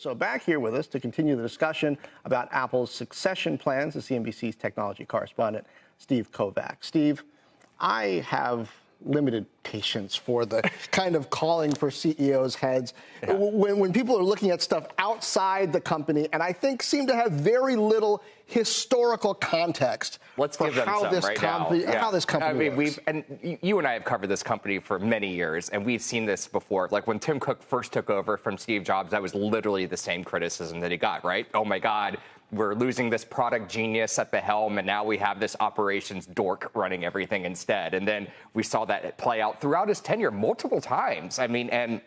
So back here with us to continue the discussion about Apple's succession plans is CNBC's technology correspondent, Steve Kovac. Steve, I have limited patience for the kind of calling for CEOs' heads when people are looking at stuff outside the company, and I think seem to have very little historical context. Let's give them some right now. How this company works. You and I have covered this company for many years, and we've seen this before. Like when Tim Cook first took over from Steve Jobs, that was literally the same criticism that he got, right? Oh my God, we're losing this product genius at the helm, and now we have this operations dork running everything instead. And then we saw that play out throughout his tenure multiple times. I mean, and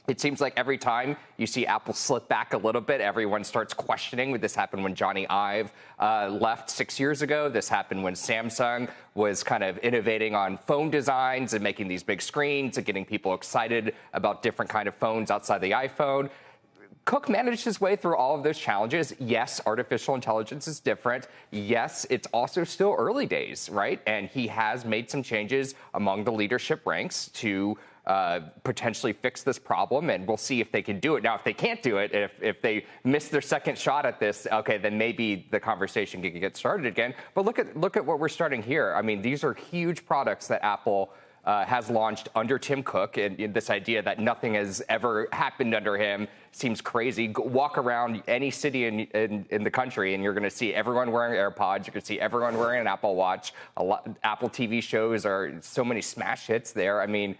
it seems like every time you see Apple slip back a little bit, everyone starts questioning. This happened when Johnny Ive left 6 years ago. This happened when Samsung was kind of innovating on phone designs and making these big screens and getting people excited about different kind of phones outside the iPhone. Cook managed his way through all of those challenges. Yes, artificial intelligence is different. Yes, it's also still early days, right? And he has made some changes among the leadership ranks to potentially fix this problem, and we'll see if they can do it. Now, if they can't do it, if they miss their second shot at this, okay, then maybe the conversation can get started again. But look at what we're starting here. I mean, these are huge products that Apple has launched under Tim Cook, and this idea that nothing has ever happened under him seems crazy. Walk around any city in the country, and you're going to see everyone wearing AirPods. You're going to see everyone wearing an Apple Watch. Apple TV shows are so many smash hits there. I mean,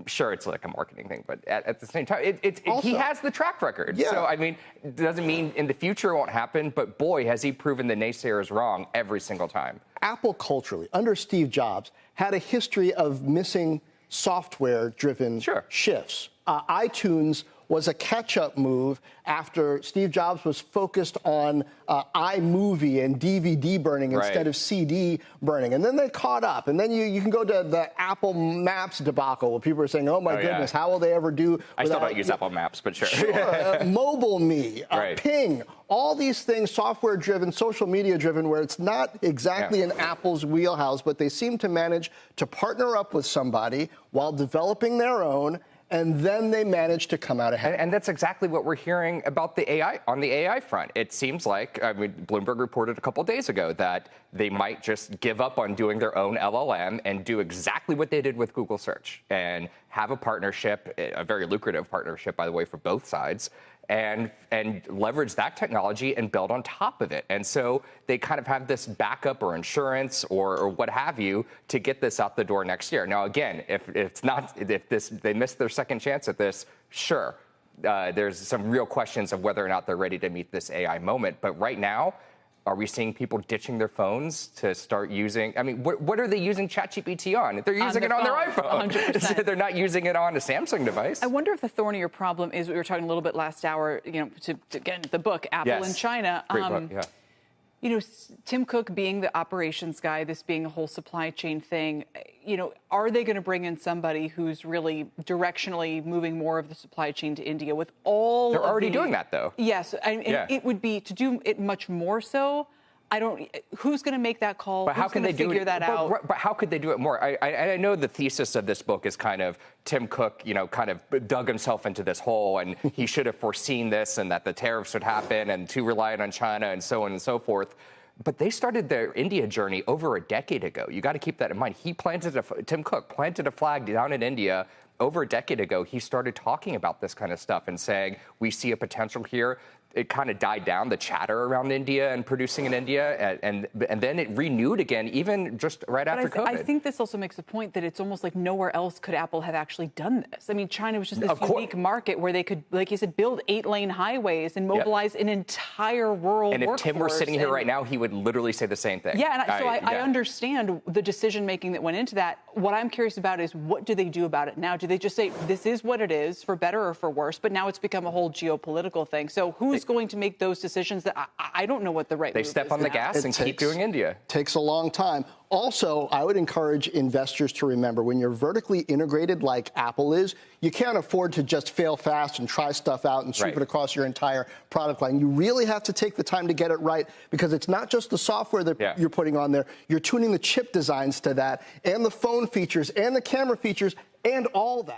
sure, it's like a marketing thing, but at the same time, he has the track record. Yeah. So, I mean, it doesn't mean in the future it won't happen, but boy, has he proven the naysayers wrong every single time. Apple culturally, under Steve Jobs, had a history of missing software-driven shifts. iTunes was a catch-up move after Steve Jobs was focused on iMovie and DVD burning instead of CD burning. And then they caught up. And then you can go to the Apple Maps debacle where people are saying, oh, my goodness, how will they ever do? I still don't use Apple Maps, but sure. Mobile Me, Ping, all these things, software-driven, social media-driven, where it's not exactly in Apple's wheelhouse, but they seem to manage to partner up with somebody while developing their own, and then they managed to come out ahead. And that's exactly what we're hearing about the AI, on the AI front. It seems like, I mean, Bloomberg reported a couple days ago that they might just give up on doing their own LLM and do exactly what they did with Google Search and have a partnership, a very lucrative partnership, by the way, for both sides, and leverage that technology and build on top of it. And so they kind of have this backup or insurance or what have you to get this out the door next year. Now, again, if they miss their second chance at this, sure, there's some real questions of whether or not they're ready to meet this AI moment. But right now, are we seeing people ditching their phones to start using? I mean, what are they using ChatGPT on? They're using it on their iPhone. 100%. They're not using it on a Samsung device. I wonder if the thornier problem is, we were talking a little bit last hour, to get into the book, Apple and China. Great book, yeah. Tim Cook being the operations guy, this being a whole supply chain thing, are they going to bring in somebody who's really directionally moving more of the supply chain to India with all They're already doing that, though. Yes. It would be to do it much more so. Who's going to make that call? But how can they figure that out? But how could they do it more? I know the thesis of this book is kind of Tim Cook, kind of dug himself into this hole, and he should have foreseen this and that the tariffs would happen and too reliant on China and so on and so forth. But they started their India journey over a decade ago. You got to keep that in mind. Tim Cook planted a flag down in India over a decade ago. He started talking about this kind of stuff and saying, we see a potential here. It kind of died down, the chatter around India and producing in India, and then it renewed again, even just right after COVID. I think this also makes the point that it's almost like nowhere else could Apple have actually done this. I mean, China was just this unique market where they could, like you said, build 8-lane highways and mobilize an entire rural workforce. And if Tim were sitting here right now, he would literally say the same thing. Yeah, I understand the decision-making that went into that. What I'm curious about is, what do they do about it now? Do they just say, this is what it is, for better or for worse, but now it's become a whole geopolitical thing? So who's going to make those decisions that I don't know what the right move is. They step on the gas and keep doing India. Takes a long time. Also, I would encourage investors to remember, when you're vertically integrated like Apple is, you can't afford to just fail fast and try stuff out and sweep it across your entire product line. You really have to take the time to get it right, because it's not just the software that you're putting on there. You're tuning the chip designs to that, and the phone features, and the camera features, and all that.